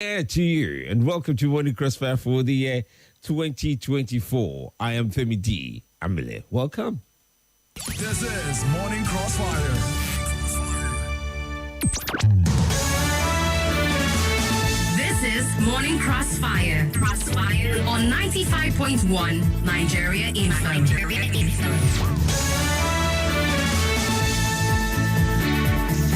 To you, and welcome to Morning Crossfire for the year 2024. I am Femi D. Amile. Welcome. This is Morning Crossfire. This is Morning Crossfire. Crossfire on 95.1 Nigeria Info.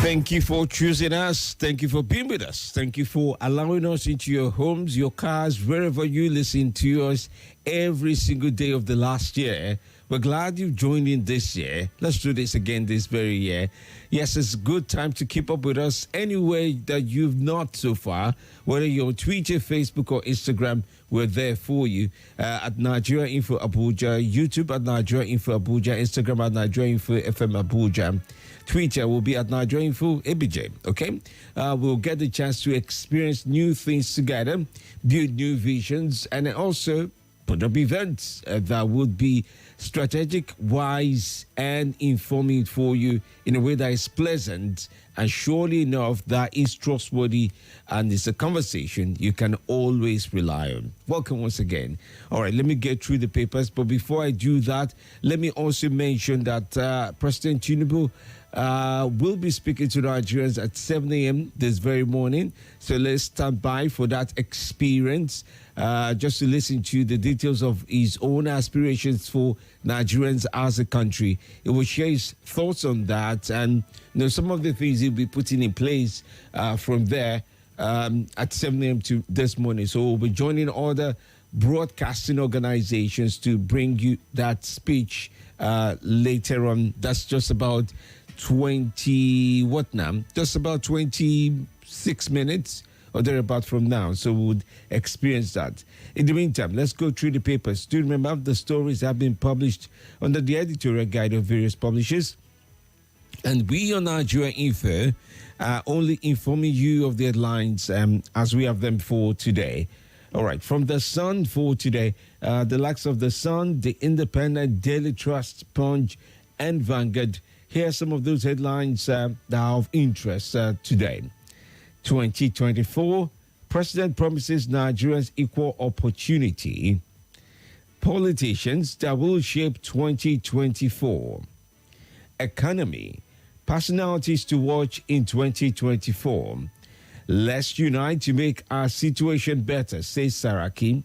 Thank you for choosing us. Thank you for being with us. Thank you for allowing us into your homes, your cars, wherever you listen to us every single day of the last year. We're glad you've joined in this year. Let's do this again this very year. Yes, it's a good time to keep up with us anywhere that you've not so far. Whether you're on Twitter, Facebook, or Instagram, we're there for you. At Nigeria Info Abuja, YouTube at Nigeria Info Abuja, Instagram at Nigeria Info FM Abuja. Twitter will be at Nigeria Info ABJ, okay? We'll get the chance to experience new things together, build new visions, and also put up events that would be strategic, wise, and informing for you in a way that is pleasant and surely enough that is trustworthy, and it's a conversation you can always rely on. Welcome once again. All right, let me get through the papers, but before I do that, let me also mention that President Tinubu will be speaking to Nigerians at 7 a.m. this very morning. So let's stand by for that experience, just to listen to the details of his own aspirations for Nigerians as a country. He will share his thoughts on that and some of the things he'll be putting in place from there at 7 a.m. to this morning. So we'll be joining other broadcasting organizations to bring you that speech later on. That's just about 26 minutes or thereabout from now. So we would experience that. In the meantime, let's go through the papers. Do remember the stories have been published under the editorial guide of various publishers. And we on Nigeria Info are only informing you of the headlines as we have them for today. All right, from the Sun for today, the likes of the Sun, the Independent, Daily Trust, Punch, and Vanguard. Here are some of those headlines that are of interest today. 2024, President promises Nigerians equal opportunity. Politicians that will shape 2024. Economy, personalities to watch in 2024. Let's unite to make our situation better, says Saraki.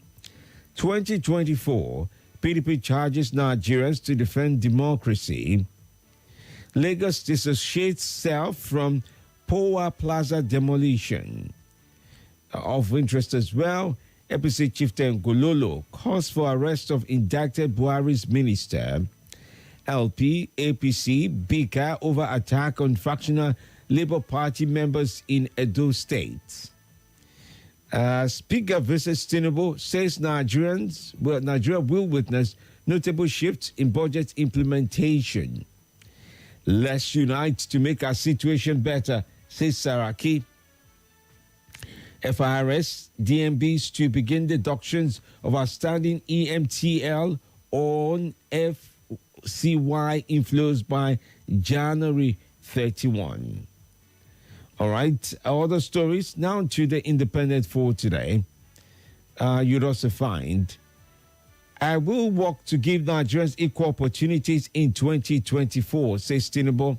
2024, PDP charges Nigerians to defend democracy. Lagos dissociates self from Poa Plaza demolition. Of interest as well, APC chieftain Gololo calls for arrest of indicted Buhari's minister. LP, APC, bicker over attack on factional Labour Party members in Edo State. Speaker visits Tinubu, says Nigeria will witness notable shifts in budget implementation. Let's unite to make our situation better, says Saraki. FIRS, DMBs to begin deductions of outstanding EMTL on FCY inflows by January 31. All right, other stories. Now to the Independent for today. You'd also find, I will work to give Nigerians equal opportunities in 2024, says Tinubu.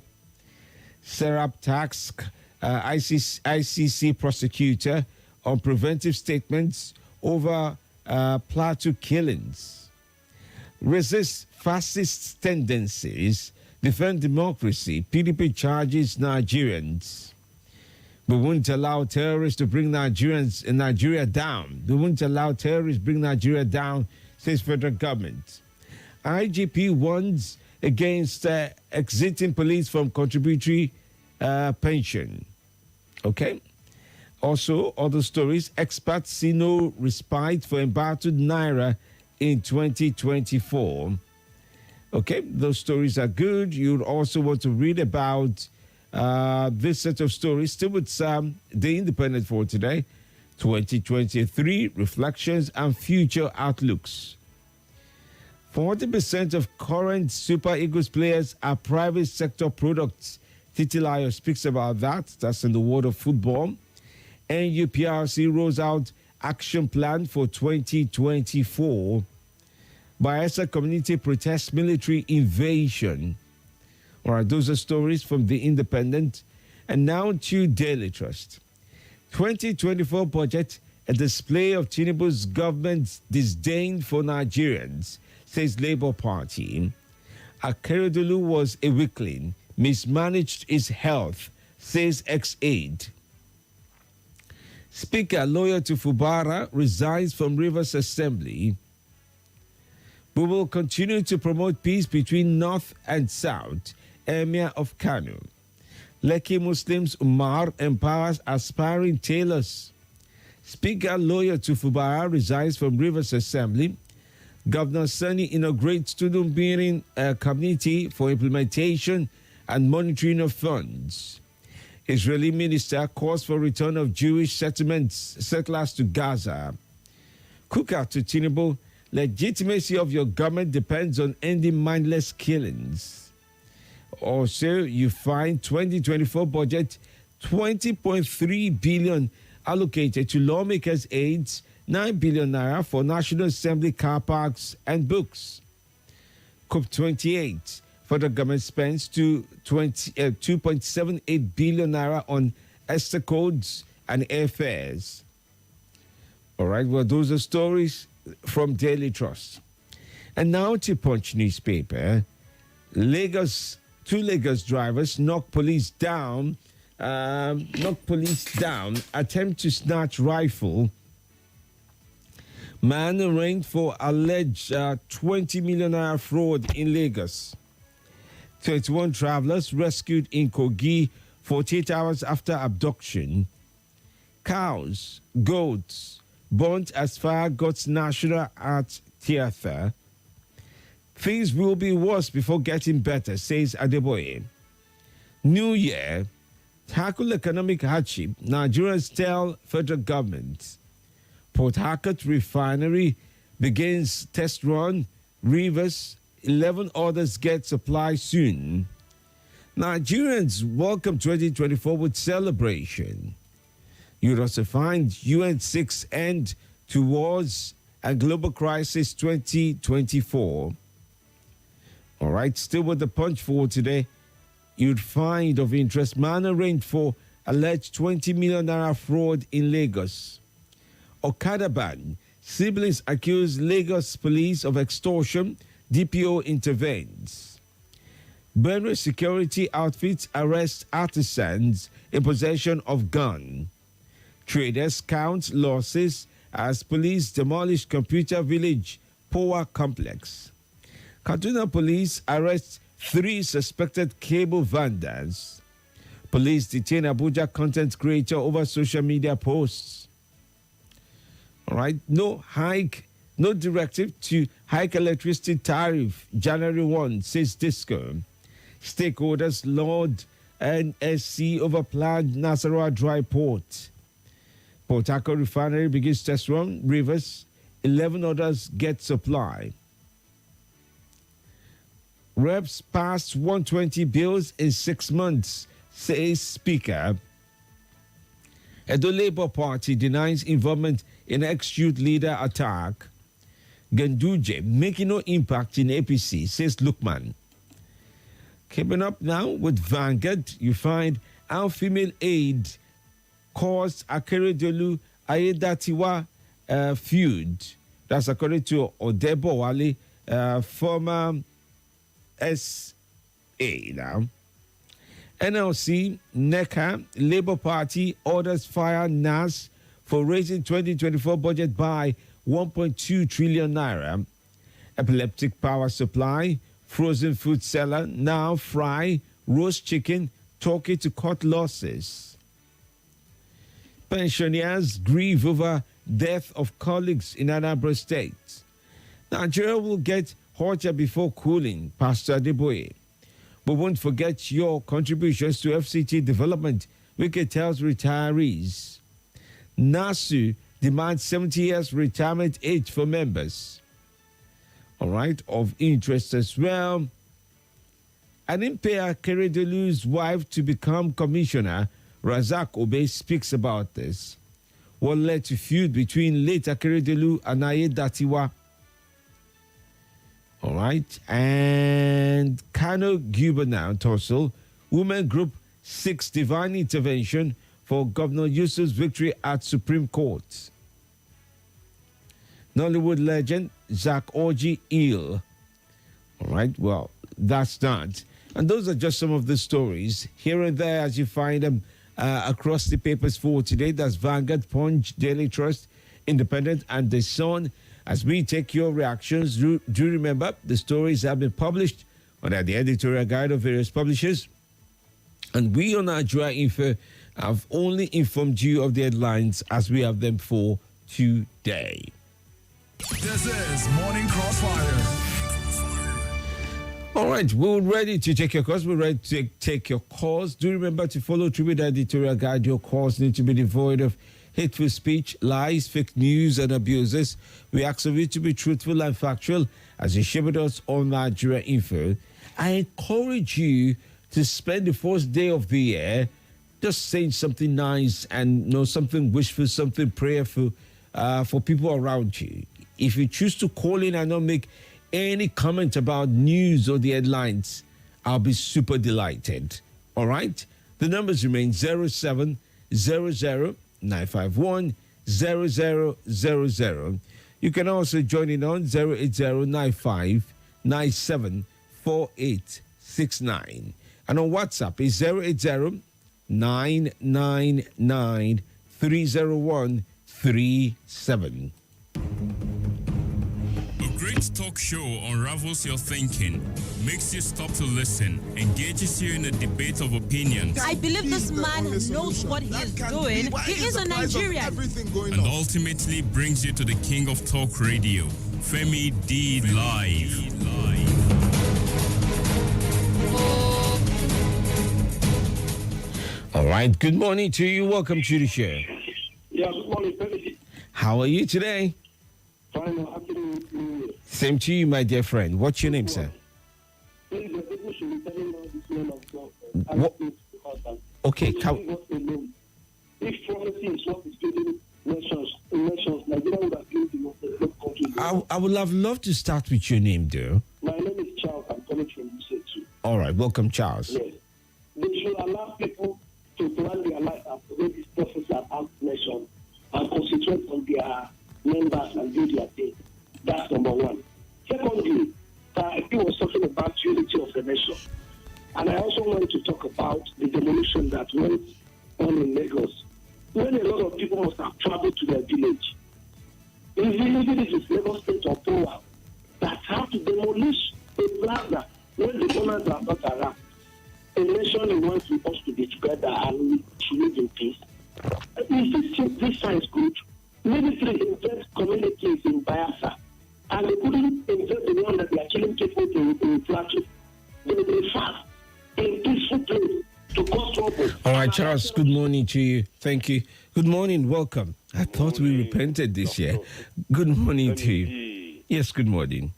Serap task ICC prosecutor on preventive statements over plateau killings. Resist fascist tendencies, defend democracy. PDP charges Nigerians. We won't allow terrorists to bring Nigeria down. We won't allow terrorists to bring Nigeria down, says federal government. IGP warns against exiting police from contributory pension. Okay. Also, other stories. Experts see no respite for embattled Naira in 2024. Okay, those stories are good. You'd also want to read about this set of stories. Still with the Independent for today. 2023 reflections and future outlooks. 40% of current Super Eagles players are private sector products. Titilayo speaks about that. That's in the world of football. NUPRC rolls out action plan for 2024. Bayelsa community protests military invasion. All right, those are stories from The Independent. And now to Daily Trust. 2024 budget, a display of Tinubu's government's disdain for Nigerians, says Labour Party. Akeredolu was a weakling, mismanaged his health, says ex-aide. Speaker loyal to Fubara resigns from Rivers Assembly. We will continue to promote peace between North and South, Emir of Kano. Lekki Muslims Umar empowers aspiring tailors. Speaker loyal to Fubara resigns from Rivers Assembly. Governor Sani inaugurates student building committee for implementation and monitoring of funds. Israeli minister calls for return of Jewish settlers to Gaza. Kuka to Tinubu, legitimacy of your government depends on ending mindless killings. Also, you find 2024 budget 20.3 billion allocated to lawmakers' aids, 9 billion naira for National Assembly car parks and books. COP28, federal government spends to 2.78 billion naira on ESTA codes and airfares. All right, well, those are stories from Daily Trust. And now to Punch newspaper. Two Lagos drivers knock police down, attempt to snatch rifle. Man arraigned for alleged 20 million naira fraud in Lagos. 21 travelers rescued in Kogi 48 hours after abduction. Cows, goats, burnt as fire got National Art Theatre. Things will be worse before getting better, says Adeboye. New Year, tackle economic hardship, Nigerians tell federal government. Port Harcourt refinery begins test run. Rivers, 11 others get supply soon. Nigerians welcome 2024 with celebration. You'll also find UN 6 end to wars and global crisis 2024. All right, still with the punch for today. You'd find of interest man arraigned for alleged 20 million naira fraud in Lagos. Okada ban. Siblings accuse Lagos police of extortion. DPO intervenes. Benue security outfits arrest artisans in possession of gun. Traders count losses as police demolish computer village Power complex. Kaduna police arrest 3 suspected cable vendors. Police detain Abuja content creator over social media posts. All right, no directive to hike electricity tariff January 1, says Disco. Stakeholders laud NSC over planned Nasarawa dry port. Port Harcourt refinery begins test run. Rivers, 11 others get supply. Reps passed 120 bills in 6 months, says Speaker. Edo Labour Party denies involvement in ex-youth leader attack. Ganduje making no impact in APC, says Lukman. Keeping up now with Vanguard, you find our female aide caused Akeredolu Ayedatiwa feud. That's according to Odebo Wale, former SA now. NLC, NECA, Labour Party orders fire NAS for raising 2024 budget by 1.2 trillion naira. Epileptic power supply, frozen food seller, now fry, roast chicken, talking to cut losses. Pensioners grieve over death of colleagues in Anambra State. Nigeria will get hotter before cooling, Pastor Adeboye. We won't forget your contributions to FCT development, Wike tells retirees. NASU demands 70 years retirement age for members. All right, of interest as well. Animpea Keredelu's wife to become commissioner Razak Obey speaks about this. What led to feud between late Akeredolu and Aye Datiwa? All right. And Kano Gubernatorial Tussle, women group seeks divine intervention for Governor Yusuf's victory at Supreme Court. Nollywood legend Zach Orji ill. All right, well, that's that. And those are just some of the stories here and there as you find them across the papers for today. That's Vanguard, Punch, Daily Trust, Independent, and The Sun. As we take your reactions, do remember the stories have been published under the editorial guide of various publishers. And we on Nigeria Info have only informed you of the headlines as we have them for today. This is Morning Crossfire. All right, we're ready to take your calls. We're ready to take your calls. Do remember to follow through with the editorial guide. Your calls need to be devoid of hateful speech, lies, fake news, and abuses. We ask of you to be truthful and factual as you share with us on Nigeria Info. I encourage you to spend the first day of the year just saying something nice and something wishful, something prayerful for people around you. If you choose to call in and not make any comment about news or the headlines, I'll be super delighted. All right? The numbers remain 0700-951-0000. You can also join in on 080-9597-4869. And on WhatsApp is 080-999-30137. A great talk show unravels your thinking, makes you stop to listen, engages you in a debate of opinions, I believe this man knows what he is doing. He is a Nigerian. and ultimately brings you to the king of talk radio, Femi D Live. All right. Good morning to you. Welcome to the show. Yeah, good morning, Femi. How are you today? Fine, happy New Year. Same to you, my dear friend. What's your name, sir? Please, the people should be telling us this name of God. What? Okay, If prophecy is what is killing nations, Nigeria would have killed the most developed country. I would have loved to start with your name, though. My name is Charles. I'm coming from Musetu. All right. Welcome, Charles. Yes. They should allow people to plan their life and to make these prophets and out nations and concentrate on their members and do their thing. That's number one. Secondly, he was talking about unity of the nation. And I also want to talk about the demolition that went on in Lagos, when a lot of people must have traveled to their village. Even if it's Lagos State or Power that have to demolish a plaza when the owners are not around. A nation wants us to be together and we should live in peace. This sounds good. Military invest communities in Biafra, and they couldn't invest the one that they are killing people in Plateau. They fast in peaceful place to cause trouble. All right, Charles, good morning to you. Thank you. Good morning. Welcome. I thought we repented this year. Good morning to you. Yes, good morning.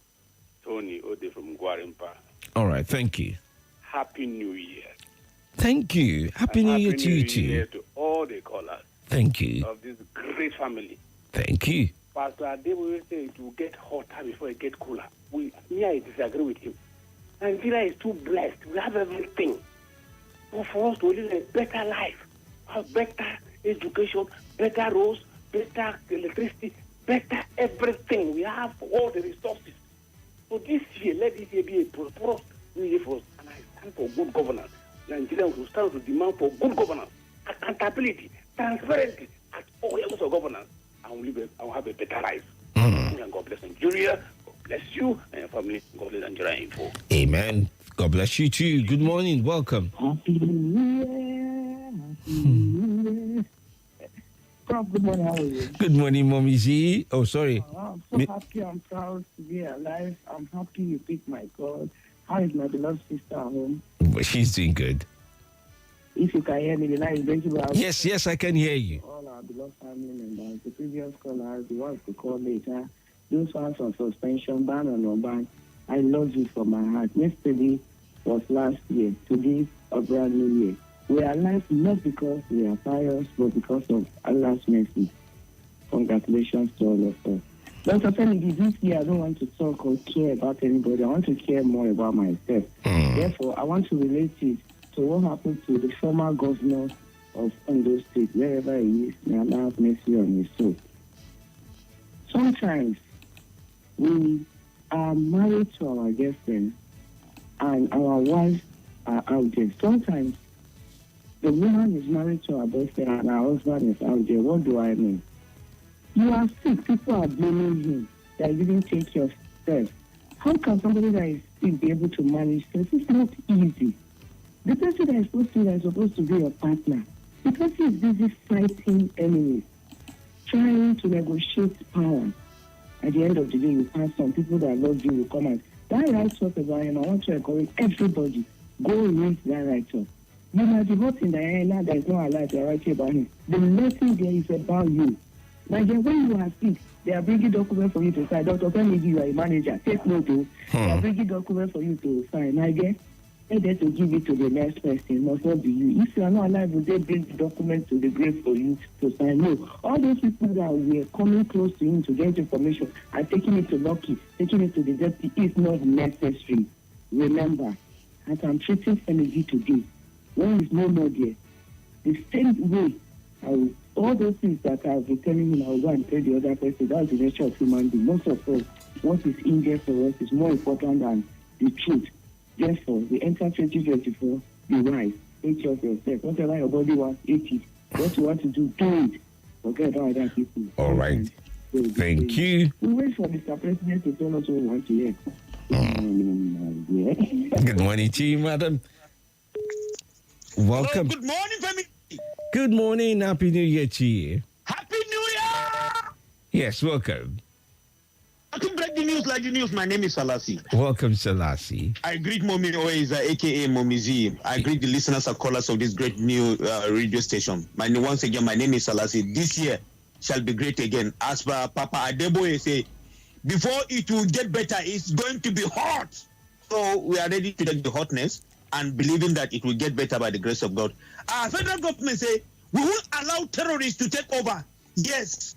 Tony Ode from Guarimpa. All right, thank you. Happy New Year. Thank you. Happy New Year to you, New Year too. to all the callers Thank you. of this great family. Thank you. Pastor Ade will say it will get hotter before it gets cooler. I disagree with him. Nigeria is too blessed. We have everything. But for us to live a better life, have better education, better roads, better electricity, better everything. We have all the resources. So this year, let this year be a prosperous new year for us. And I stand for good governance. Nigerians will start to demand for good governance, accountability, transparency at all levels of governance. And we'll have a better life. And God bless Nigeria. God bless you and your family. God bless Nigeria Info. Amen. God bless you too. Good morning. Welcome. Happy New Year. Happy New Year. Prof, good morning. How are you? Good morning, Mommy Z. Oh, sorry. I'm so happy. I'm proud to be alive. I'm happy you picked my call. How is my beloved sister at home? She's doing good. If you can hear me, the line is going to be out. Yes, I can hear you. All our beloved family members, the previous callers, the ones to call later, those ones on suspension, ban or no ban, I love you from my heart. Yesterday was last year. Today, a brand new year. We are alive not because we are pious, but because of Allah's mercy. Congratulations to all of us. Dr. Femi, this year I don't want to talk or care about anybody. I want to care more about myself. Therefore, I want to relate it to what happened to the former governor of Ondo State, wherever he is. May Allah have mercy on his soul. Sometimes we are married to our girlfriend and our wives are out there. Sometimes the woman is married to her boyfriend and her husband is out there. What do I mean? You are sick. People are blaming him that you didn't take your steps. How can somebody that is sick be able to manage this? It's not easy. The person that is supposed to be your partner, the person is busy fighting enemies, trying to negotiate power. At the end of the day, you find some people that love you will come and that write-up about him. I want to encourage everybody, go read that write-up. You might be voting the area that is not allowed to write about him. The lesson there is about you. Like when you are sick, they are bringing documents for you to sign. Dr. Femi, you are a manager. Take note. They are bringing documents for you to sign. I guess they to give it to the next person. It must not be you. If you are not alive, will they bring the document to the grave for you to sign? No. All those people that were coming close to him to get information and taking it to Lucky, taking it to the deputy is not necessary. Remember, as I'm treating Femi today, when he's no more there, the same way all those things that I've been telling him, I will go and tell the other person. That's the nature of human being. Most of us, what is in there for us is more important than the truth. Therefore, we enter 2024, be wise. Take care of yourself. Whatever your body wants, eat it. What you want to do, do it. Forget about other people. All right. Thank you. We wait for Mr. President to tell us what we want to hear. Good morning to you, madam. Welcome. Good morning, Femi. Good morning. Happy New Year to you. Happy New Year! Yes, welcome. I can break the news like the news. My name is Salasi. Welcome, Salasi. I greet Mommy Oeza, aka Mommy Z. I greet the listeners and callers of this great new radio station. Once again, my name is Salasi. This year shall be great again. As per Papa Adeboye say, before it will get better, it's going to be hot. So we are ready to take the hotness and believing that it will get better by the grace of God. Our federal government say we won't allow terrorists to take over. Yes,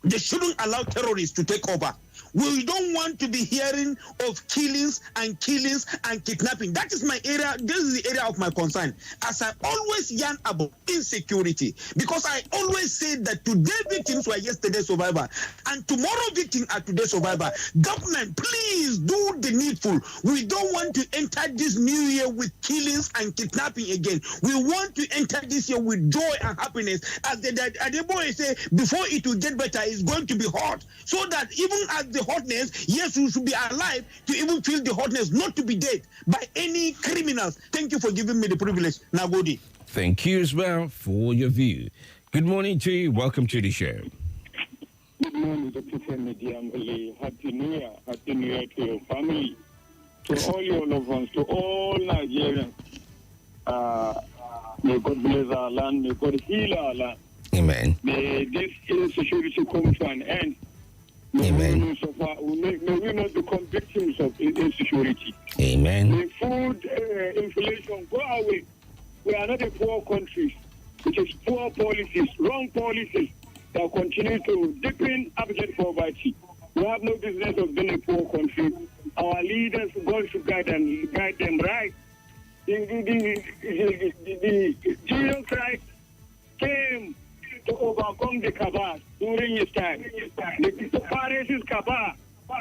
they shouldn't allow terrorists to take over. We don't want to be hearing of killings and kidnapping. That is my area. This is the area of my concern. As I always yarn about insecurity, because I always say that today victims were yesterday's survivor, and tomorrow victims are today's survivor. Government, please do the needful. We don't want to enter this new year with killings and kidnapping again. We want to enter this year with joy and happiness. As the boy say, before it will get better, it's going to be hot. So that even at the hotness, yes, we should be alive to even feel the hotness, not to be dead by any criminals. Thank you for giving me the privilege. Nagodi. Thank you as well for your view. Good morning to you. Welcome to the show. Good morning, Dr. Femi. Happy New Year. Happy New Year to your family, to all your loved ones, to all Nigerians. May God bless our land. May God heal our land. Amen. May this insecurity come to an end. Amen. May we not become victims of insecurity. Amen. May food inflation go away. We are not a poor country. It is poor policies, wrong policies that continue to deepen abject poverty. We have no business of being a poor country. Our leaders, God should guide them right. The Jesus Christ came to overcome the Kaaba during his time. The Pharisees Kaaba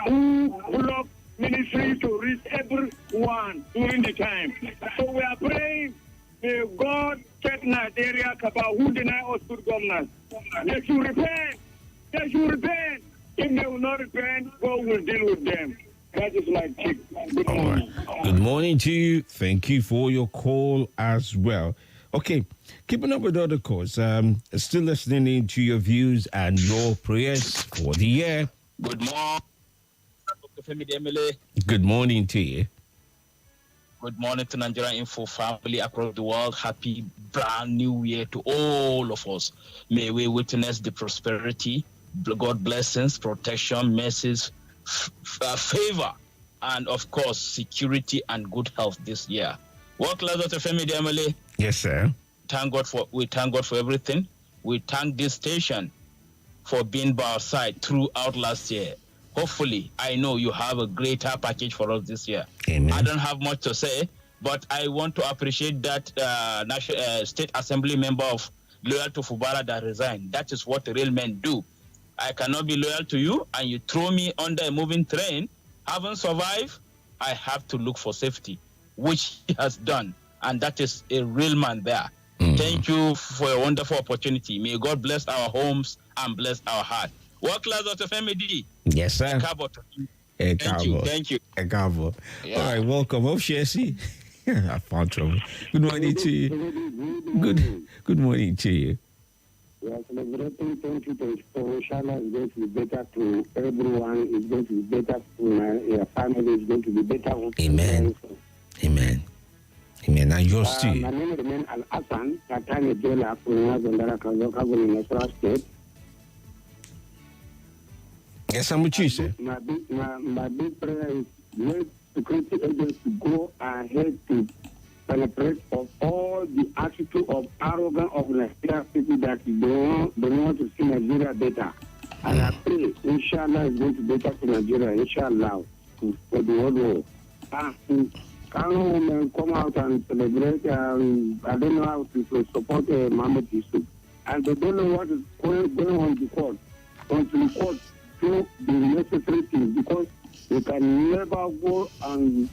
who blocked ministry to reach everyone during the time. So we are praying, may God take Nigeria Kaaba who deny us good governance. They should repent. They should repent. If they will not repent, God will deal with them. That is my tip. Good morning. Right. Good morning to you. Thank you for your call as well. Okay, keeping up with other calls, still listening in to your views and your prayers for the year. Good morning, Dr. Femi Demele. Good morning to you. Good morning to Nigerian Info family across the world. Happy brand new year to all of us. May we witness the prosperity, God blessings, protection, mercies, favor, and of course, security and good health this year. Work, Dr. Femi Demele. Yes, sir. thank God for everything. We thank this station for being by our side throughout last year. Hopefully, I know you have a greater package for us this year. Amen. I don't have much to say, but I want to appreciate that national state assembly member of loyal to Fubara that resigned. That is what real men do. I cannot be loyal to you, and you throw me under a moving train. Haven't survived. I have to look for safety, which he has done, and that is a real man there. Thank you for a wonderful opportunity. May God bless our homes and bless our heart. Work class Dr. Femi D. Yes, sir. Thank you. Yeah. All right, welcome. Oh, Shesi. I found trouble. Good morning to you. Good morning to you. We are celebrating 2024. Inshallah, is going to be better to everyone. It's going to be better to your family. It's going to be better. Amen. Amen. Amen. And yours too. My name remains Al-Hassan, Katani Jola, Zondara Kazoka, in Nasara State. Yes, I'm with you, sir. My big prayer is let security agents to go ahead to penetrate of all the attitude of arrogant of Nigerian people that don't want to see Nigeria better. And I pray, inshallah, it's going to be better for Nigeria, inshallah, for the world war. Can women come out and celebrate? I don't know how to support Mohammed Yusuf. And they don't know what is going on the court. On the court, do the necessary things, because you can never go and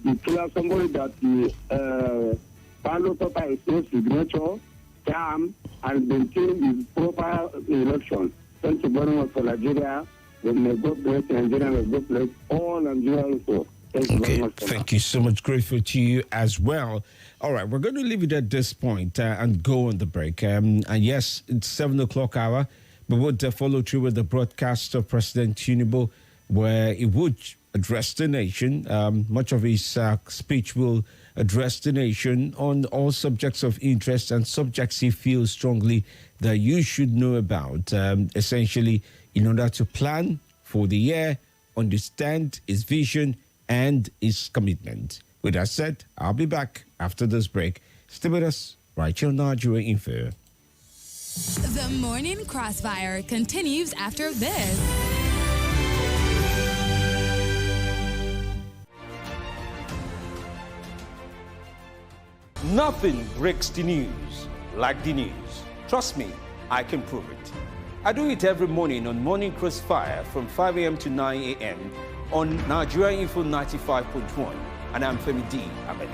declare somebody that the ballot paper is no signature, term, and maintain the proper election. Thank you very much for Nigeria. May God bless Nigeria, may God bless all Nigerians. Thank you very much. Thank you so much. Grateful to you as well. All right, we're going to leave it at this point and go on the break. And yes, it's 7 o'clock hour. We would follow through with the broadcast of President Tinubu, where he would address the nation. Much of his speech will address the nation on all subjects of interest and subjects he feels strongly that you should know about, essentially in order to plan for the year, understand his vision and his commitment. With that said, I'll be back after this break. Stay with us right here on Nigeria Info. The Morning Crossfire continues after this. Nothing breaks the news like the news. Trust me, I can prove it. I do it every morning on Morning Crossfire from 5 a.m. to 9 a.m. on Nigeria Info 95.1, and I'm Femi D. Amele.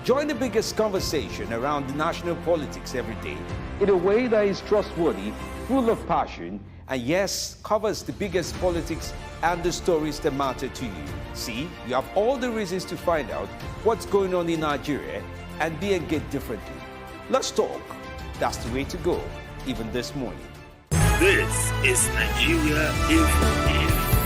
Join the biggest conversation around the national politics every day in a way that is trustworthy, full of passion, and yes, covers the biggest politics and the stories that matter to you. See, you have all the reasons to find out what's going on in Nigeria and be engaged differently. Let's talk. That's the way to go, even this morning. This is Nigeria Info.